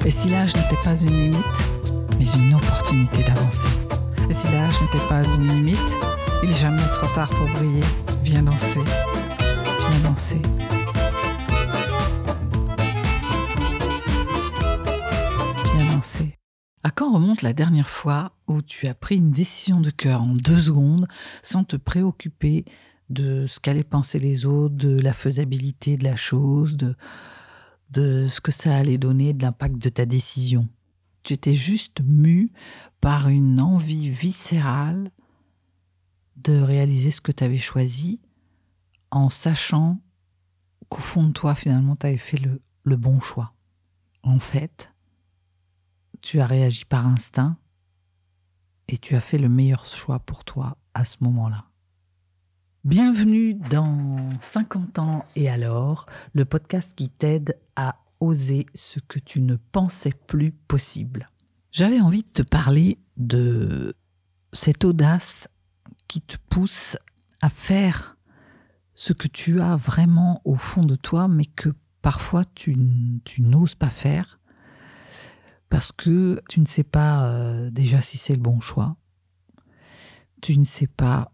Et si l'âge n'était pas une limite, mais une opportunité d'avancer. Et si l'âge n'était pas une limite, il n'est jamais trop tard pour briller. Viens danser, viens danser. Viens danser. À quand remonte la dernière fois où tu as pris une décision de cœur en 2 secondes sans te préoccuper de ce qu'allaient penser les autres, de la faisabilité de la chose, de ce que ça allait donner, de l'impact de ta décision. Tu étais juste mu par une envie viscérale de réaliser ce que tu avais choisi en sachant qu'au fond de toi, finalement, tu avais fait le bon choix. En fait, tu as réagi par instinct et tu as fait le meilleur choix pour toi à ce moment-là. Bienvenue dans 50 ans et alors, le podcast qui t'aide à oser ce que tu ne pensais plus possible. J'avais envie de te parler de cette audace qui te pousse à faire ce que tu as vraiment au fond de toi, mais que parfois tu n'oses pas faire parce que tu ne sais pas déjà si c'est le bon choix. Tu ne sais pas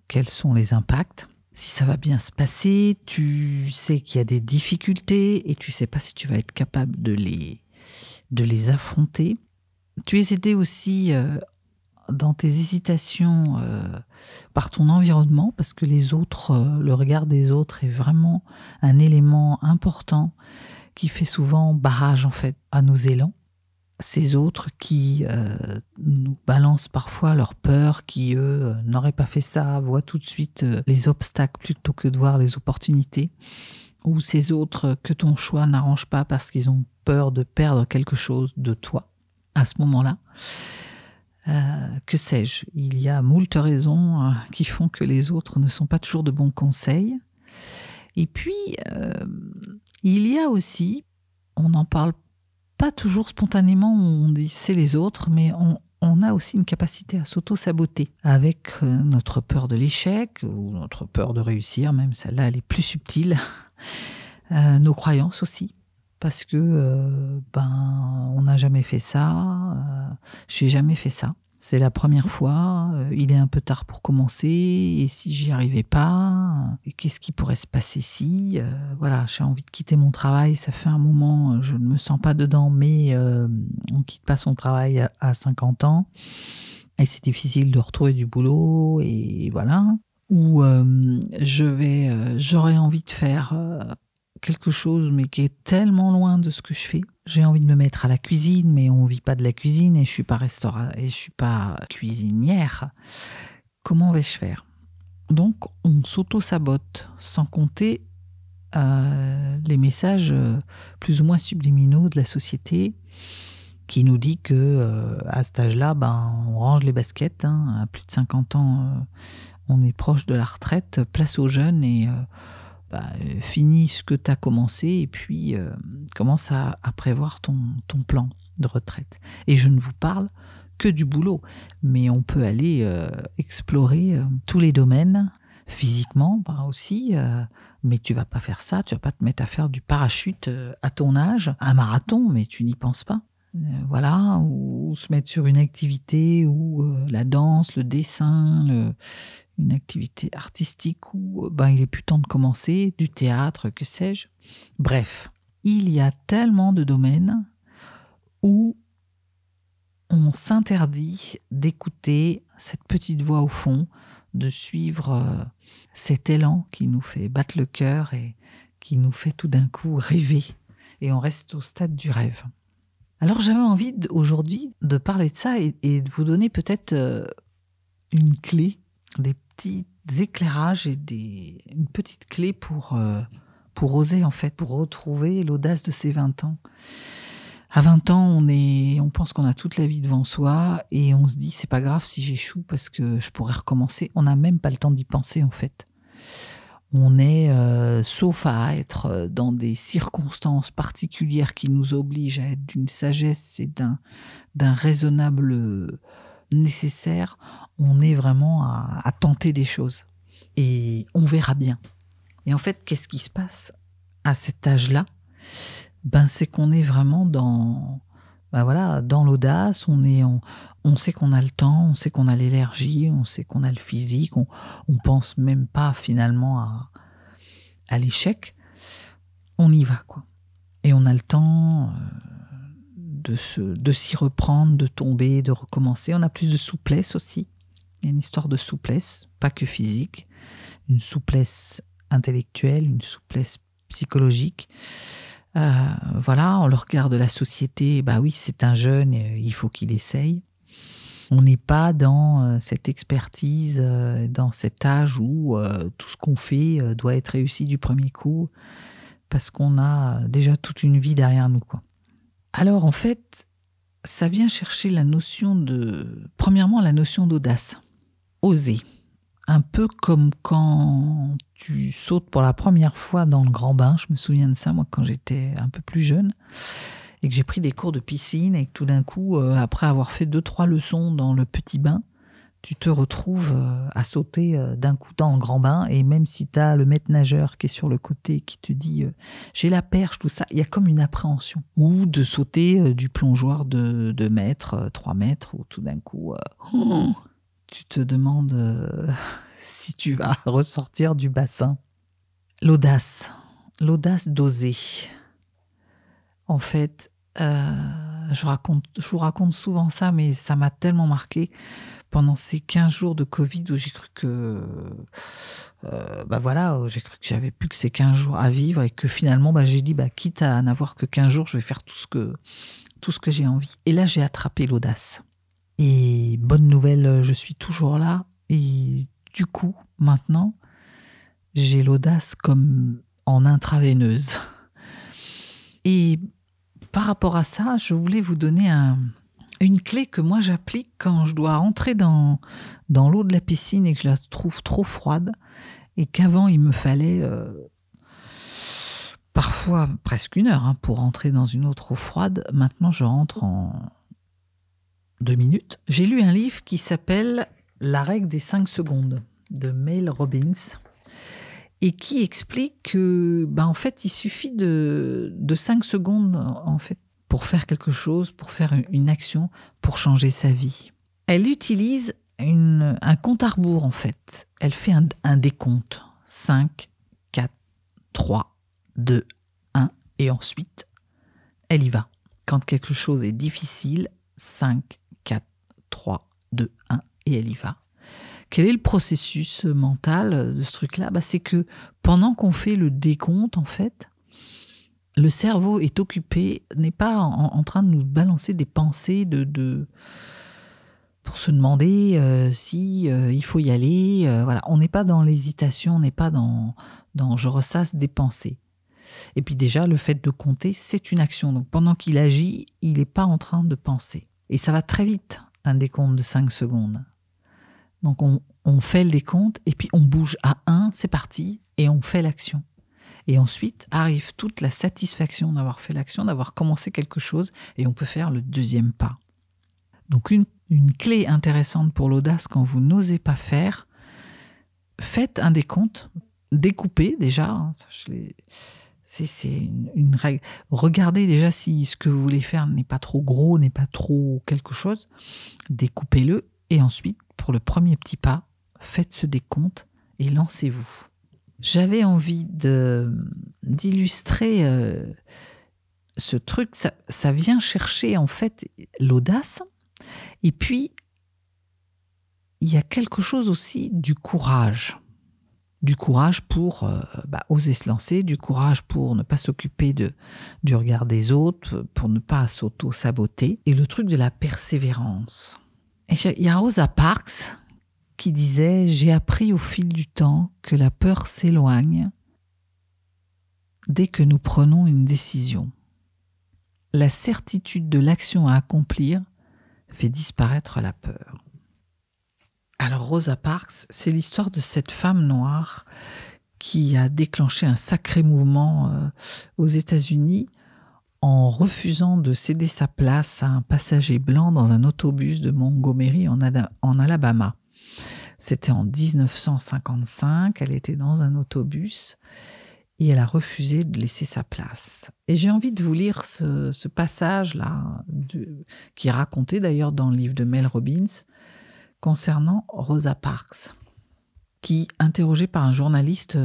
quels sont les impacts, si ça va bien se passer, tu sais qu'il y a des difficultés et tu ne sais pas si tu vas être capable de les affronter. Tu es aidé aussi dans tes hésitations par ton environnement parce que les autres, le regard des autres est vraiment un élément important qui fait souvent barrage en fait à nos élans. Ces autres qui nous balancent parfois leur peur, qui eux n'auraient pas fait ça, voient tout de suite les obstacles plutôt que de voir les opportunités, ou ces autres que ton choix n'arrange pas parce qu'ils ont peur de perdre quelque chose de toi à ce moment-là. Que sais-je, il y a moult raisons qui font que les autres ne sont pas toujours de bons conseils. Et puis, il y a aussi, on n'en parle pas toujours spontanément, on dit c'est les autres, mais on a aussi une capacité à s'auto-saboter avec notre peur de l'échec ou notre peur de réussir, même celle-là elle est plus subtile, nos croyances aussi, parce que on n'a jamais fait ça, j'ai jamais fait ça. C'est la première fois, il est un peu tard pour commencer, et si j'y arrivais pas, qu'est-ce qui pourrait se passer si voilà, j'ai envie de quitter mon travail, ça fait un moment, je ne me sens pas dedans, mais on ne quitte pas son travail à 50 ans, et c'est difficile de retrouver du boulot, et voilà. Ou j'aurais envie de faire quelque chose, mais qui est tellement loin de ce que je fais. J'ai envie de me mettre à la cuisine, mais on vit pas de la cuisine et je suis pas cuisinière. Comment vais-je faire ? Donc, on s'auto-sabote, sans compter les messages plus ou moins subliminaux de la société qui nous dit que à cet âge-là, on range les baskets. À plus de 50 ans, on est proche de la retraite. Place aux jeunes et finis ce que tu as commencé et puis commence à prévoir ton plan de retraite. Et je ne vous parle que du boulot, mais on peut aller explorer tous les domaines, physiquement aussi, mais tu vas pas faire ça, tu vas pas te mettre à faire du parachute à ton âge, un marathon, mais tu n'y penses pas. Voilà, ou se mettre sur une activité ou la danse, le dessin, une activité artistique où il est plus temps de commencer, du théâtre, que sais-je. Bref, il y a tellement de domaines où on s'interdit d'écouter cette petite voix au fond, de suivre cet élan qui nous fait battre le cœur et qui nous fait tout d'un coup rêver. Et on reste au stade du rêve. Alors j'avais envie aujourd'hui de parler de ça et de vous donner peut-être une clé, des petits éclairages et une petite clé pour oser en fait, pour retrouver l'audace de ces 20 ans. À 20 ans, on pense qu'on a toute la vie devant soi et on se dit c'est pas grave si j'échoue parce que je pourrais recommencer. On n'a même pas le temps d'y penser en fait. On est, sauf à être dans des circonstances particulières qui nous obligent à être d'une sagesse et d'un raisonnable nécessaire, on est vraiment à tenter des choses. Et on verra bien. Et en fait, qu'est-ce qui se passe à cet âge-là ? C'est qu'on est vraiment dans voilà, dans l'audace, on sait qu'on a le temps, on sait qu'on a l'énergie, on sait qu'on a le physique, on pense même pas finalement à l'échec. On y va, quoi. Et on a le temps de s'y reprendre, de tomber, de recommencer. On a plus de souplesse aussi. Il y a une histoire de souplesse, pas que physique. Une souplesse intellectuelle, une souplesse psychologique. Voilà, on le regard de la société, bah oui, c'est un jeune, il faut qu'il essaye. On n'est pas dans cette expertise, dans cet âge où tout ce qu'on fait doit être réussi du premier coup, parce qu'on a déjà toute une vie derrière nous, quoi. Alors en fait, ça vient chercher premièrement la notion d'audace, oser. Un peu comme quand tu sautes pour la première fois dans le grand bain. Je me souviens de ça, moi, quand j'étais un peu plus jeune et que j'ai pris des cours de piscine et que tout d'un coup, après avoir fait 2-3 leçons dans le petit bain, tu te retrouves à sauter d'un coup dans le grand bain. Et même si tu as le maître nageur qui est sur le côté qui te dit j'ai la perche, tout ça, il y a comme une appréhension. Ou de sauter du plongeoir de 2 mètres, 3 mètres, où tout d'un coup... tu te demandes si tu vas ressortir du bassin. L'audace d'oser. En fait, je vous raconte souvent ça, mais ça m'a tellement marqué pendant ces 15 jours de Covid où j'ai cru que... j'ai cru que j'avais plus que ces 15 jours à vivre et que finalement, j'ai dit, quitte à n'avoir que 15 jours, je vais faire tout ce que j'ai envie. Et là, j'ai attrapé l'audace. Et bonne nouvelle, je suis toujours là. Et du coup, maintenant, j'ai l'audace comme en intraveineuse. Et par rapport à ça, je voulais vous donner une clé que moi j'applique quand je dois rentrer dans l'eau de la piscine et que je la trouve trop froide. Et qu'avant, il me fallait parfois presque 1 heure pour rentrer dans une eau trop froide. Maintenant, je rentre en 2 minutes. J'ai lu un livre qui s'appelle La règle des 5 secondes de Mel Robbins et qui explique que en fait il suffit de 5 secondes en fait pour faire quelque chose, pour faire une action, pour changer sa vie. Elle utilise un compte à rebours en fait. Elle fait un décompte. 5, 4, 3, 2, 1 et ensuite elle y va. Quand quelque chose est difficile, 5, 4, 3, 2, 1 et elle y va. Quel est le processus mental de ce truc-là ? C'est que pendant qu'on fait le décompte, en fait, le cerveau est occupé, n'est pas en train de nous balancer des pensées pour se demander si il faut y aller. Voilà. On n'est pas dans l'hésitation, on n'est pas dans je ressasse des pensées. Et puis déjà, le fait de compter, c'est une action. Donc pendant qu'il agit, il n'est pas en train de penser. Et ça va très vite, un décompte de 5 secondes. Donc on fait le décompte et puis on bouge à 1, c'est parti, et on fait l'action. Et ensuite arrive toute la satisfaction d'avoir fait l'action, d'avoir commencé quelque chose, et on peut faire le 2e pas. Donc une clé intéressante pour l'audace quand vous n'osez pas faire, faites un décompte, découpez déjà, c'est une règle. Regardez déjà si ce que vous voulez faire n'est pas trop gros, n'est pas trop quelque chose, découpez-le, et ensuite, pour le premier petit pas, faites ce décompte et lancez-vous. J'avais envie d'illustrer ce truc, ça vient chercher en fait l'audace, et puis il y a quelque chose aussi du courage pour oser se lancer, du courage pour ne pas s'occuper du regard des autres, pour ne pas s'auto-saboter, et le truc de la persévérance. Et il y a Rosa Parks qui disait « J'ai appris au fil du temps que la peur s'éloigne dès que nous prenons une décision. La certitude de l'action à accomplir fait disparaître la peur. » Alors Rosa Parks, c'est l'histoire de cette femme noire qui a déclenché un sacré mouvement aux États-Unis en refusant de céder sa place à un passager blanc dans un autobus de Montgomery en Alabama. C'était en 1955, elle était dans un autobus et elle a refusé de laisser sa place. Et j'ai envie de vous lire ce passage-là, qui est raconté d'ailleurs dans le livre de Mel Robbins, concernant Rosa Parks, qui, interrogée par un journaliste,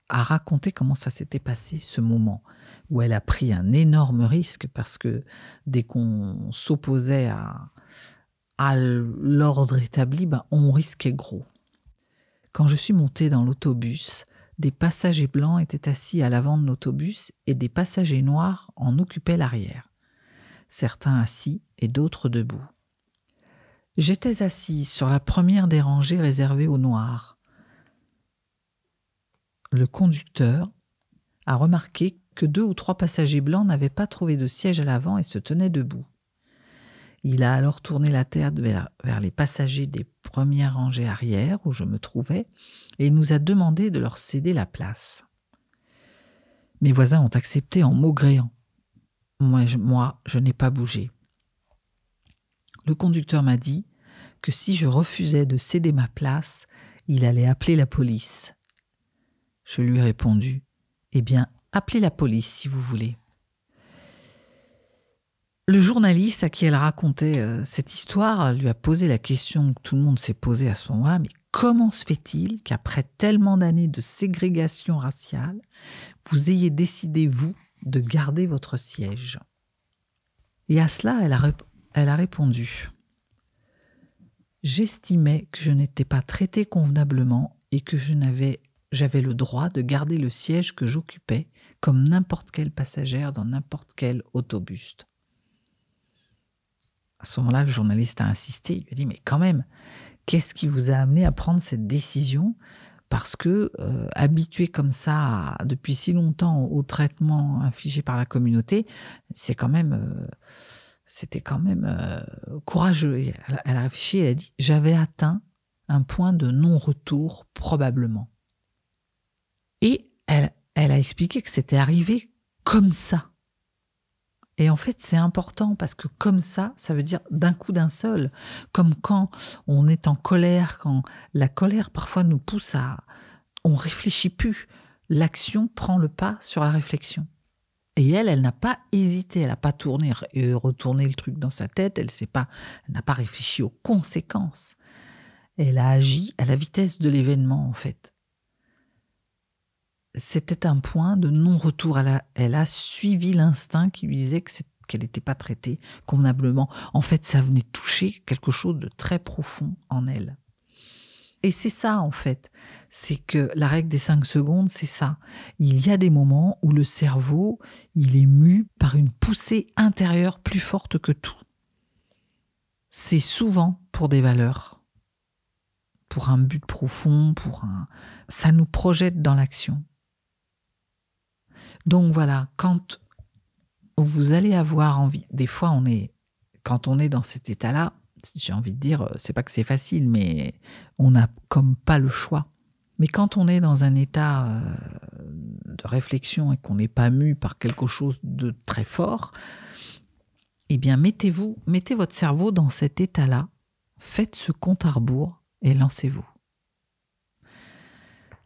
a raconté comment ça s'était passé, ce moment où elle a pris un énorme risque, parce que dès qu'on s'opposait à l'ordre établi, on risquait gros. Quand je suis montée dans l'autobus, des passagers blancs étaient assis à l'avant de l'autobus et des passagers noirs en occupaient l'arrière. Certains assis et d'autres debout. J'étais assise sur la première des rangées réservées aux noirs. Le conducteur a remarqué que 2 ou 3 passagers blancs n'avaient pas trouvé de siège à l'avant et se tenaient debout. Il a alors tourné la tête vers les passagers des premières rangées arrière où je me trouvais et il nous a demandé de leur céder la place. Mes voisins ont accepté en maugréant. Moi, je n'ai pas bougé. Le conducteur m'a dit que si je refusais de céder ma place, il allait appeler la police. Je lui ai répondu « Eh bien, appelez la police si vous voulez ». Le journaliste à qui elle racontait cette histoire lui a posé la question que tout le monde s'est posée à ce moment-là, mais comment se fait-il qu'après tellement d'années de ségrégation raciale, vous ayez décidé, vous, de garder votre siège? Et à cela, elle a répondu « J'estimais que je n'étais pas traitée convenablement et que j'avais le droit de garder le siège que j'occupais comme n'importe quelle passagère dans n'importe quel autobus. » À ce moment-là, le journaliste a insisté, il lui a dit « Mais quand même, qu'est-ce qui vous a amené à prendre cette décision ? Parce que, habitué comme ça, depuis si longtemps au traitement infligé par la communauté, c'était quand même courageux. » Elle a réfléchi, elle a dit « J'avais atteint un point de non-retour probablement. » Et elle a expliqué que c'était arrivé comme ça. Et en fait, c'est important parce que comme ça veut dire d'un coup d'un seul. Comme quand on est en colère, quand la colère parfois nous pousse à... On ne réfléchit plus. L'action prend le pas sur la réflexion. Et elle n'a pas hésité, elle n'a pas tourné et retourné le truc dans sa tête, elle n'a pas réfléchi aux conséquences. Elle a agi à la vitesse de l'événement, en fait. C'était un point de non-retour. Elle a suivi l'instinct qui lui disait qu'elle n'était pas traitée convenablement. En fait, ça venait toucher quelque chose de très profond en elle. Et c'est ça, en fait. C'est que la règle des 5 secondes, c'est ça. Il y a des moments où le cerveau, il est mu par une poussée intérieure plus forte que tout. C'est souvent pour des valeurs, pour un but profond, ça nous projette dans l'action. Donc voilà, quand vous allez avoir envie, des fois quand on est dans cet état-là, j'ai envie de dire, c'est pas que c'est facile, mais on n'a comme pas le choix. Mais quand on est dans un état de réflexion et qu'on n'est pas mu par quelque chose de très fort, eh bien mettez votre cerveau dans cet état-là, faites ce compte à rebours et lancez-vous.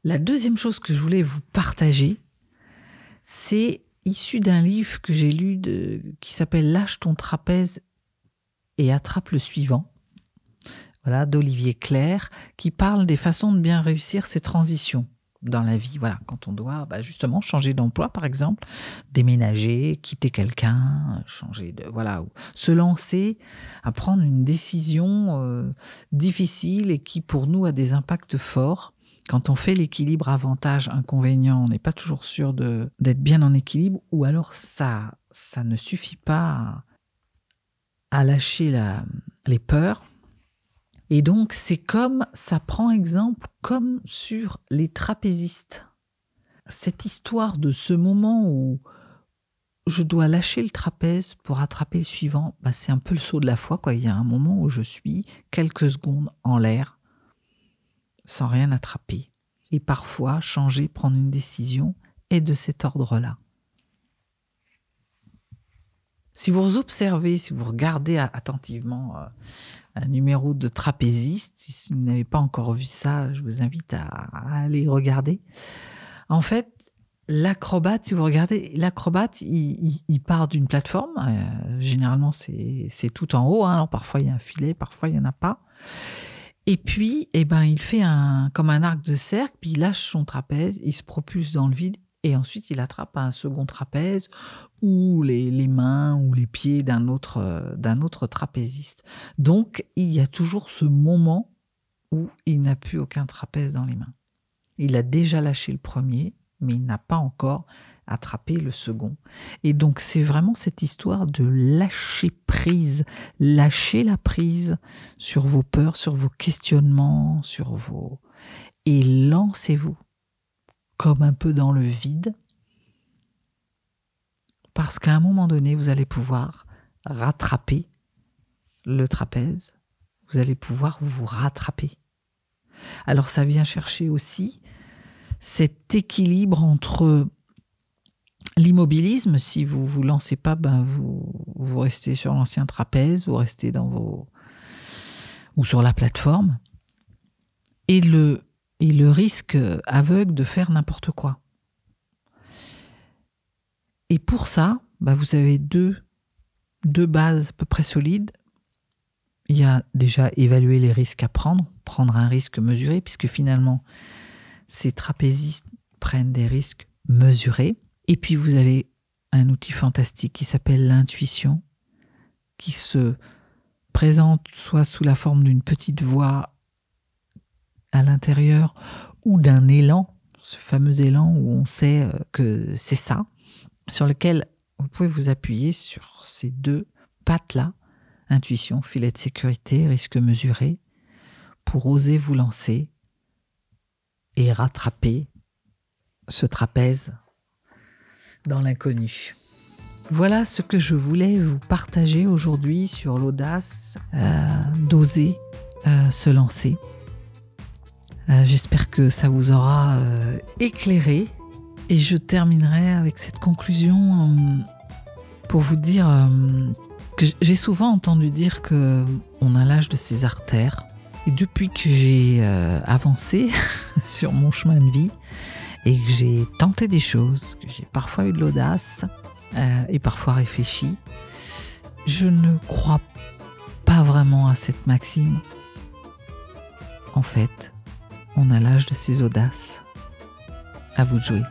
La deuxième chose que je voulais vous partager, c'est issu d'un livre que j'ai lu qui s'appelle « Lâche ton trapèze et attrape le suivant », voilà, d'Olivier Clerc, qui parle des façons de bien réussir ses transitions dans la vie. Voilà, quand on doit justement changer d'emploi, par exemple, déménager, quitter quelqu'un, se lancer à prendre une décision difficile et qui pour nous a des impacts forts. Quand on fait l'équilibre avantage-inconvénient, on n'est pas toujours sûr d'être bien en équilibre, ou alors ça ne suffit pas à lâcher les peurs. Et donc, ça prend exemple comme sur les trapézistes. Cette histoire de ce moment où je dois lâcher le trapèze pour attraper le suivant, c'est un peu le saut de la foi, quoi. Il y a un moment où je suis quelques secondes en l'air, sans rien attraper. Et parfois, changer, prendre une décision est de cet ordre-là. Si vous observez, si vous regardez attentivement un numéro de trapéziste, si vous n'avez pas encore vu ça, je vous invite à aller regarder. En fait, l'acrobate, si vous regardez, l'acrobate, il part d'une plateforme. Généralement, c'est tout en haut. Hein. Alors parfois, il y a un filet, parfois, il n'y en a pas. Et puis, il fait comme un arc de cercle, puis il lâche son trapèze, il se propulse dans le vide, et ensuite, il attrape un second trapèze ou les mains ou les pieds d'un autre trapéziste. Donc, il y a toujours ce moment où il n'a plus aucun trapèze dans les mains. Il a déjà lâché le premier, mais il n'a pas encore attrapé le second. Et donc, c'est vraiment cette histoire de lâcher prise, lâcher la prise sur vos peurs, sur vos questionnements, et lancez-vous comme un peu dans le vide, parce qu'à un moment donné, vous allez pouvoir rattraper le trapèze, vous allez pouvoir vous rattraper. Alors, ça vient chercher aussi cet équilibre entre l'immobilisme. Si vous ne vous lancez pas, vous restez sur l'ancien trapèze, vous restez ou sur la plateforme, et le risque aveugle de faire n'importe quoi. Et pour ça, vous avez deux bases à peu près solides. Il y a déjà évaluer les risques à prendre un risque mesuré, puisque finalement, ces trapézistes prennent des risques mesurés. Et puis, vous avez un outil fantastique qui s'appelle l'intuition, qui se présente soit sous la forme d'une petite voix à l'intérieur ou d'un élan, ce fameux élan où on sait que c'est ça, sur lequel vous pouvez vous appuyer sur ces deux pattes-là, intuition, filet de sécurité, risque mesuré, pour oser vous lancer et rattraper ce trapèze dans l'inconnu. Voilà ce que je voulais vous partager aujourd'hui sur l'audace d'oser se lancer. J'espère que ça vous aura éclairé, et je terminerai avec cette conclusion pour vous dire que j'ai souvent entendu dire qu'on a l'âge de ses artères. Et depuis que j'ai avancé sur mon chemin de vie et que j'ai tenté des choses, que j'ai parfois eu de l'audace et parfois réfléchi, je ne crois pas vraiment à cette maxime. En fait, on a l'âge de ses audaces. À vous de jouer.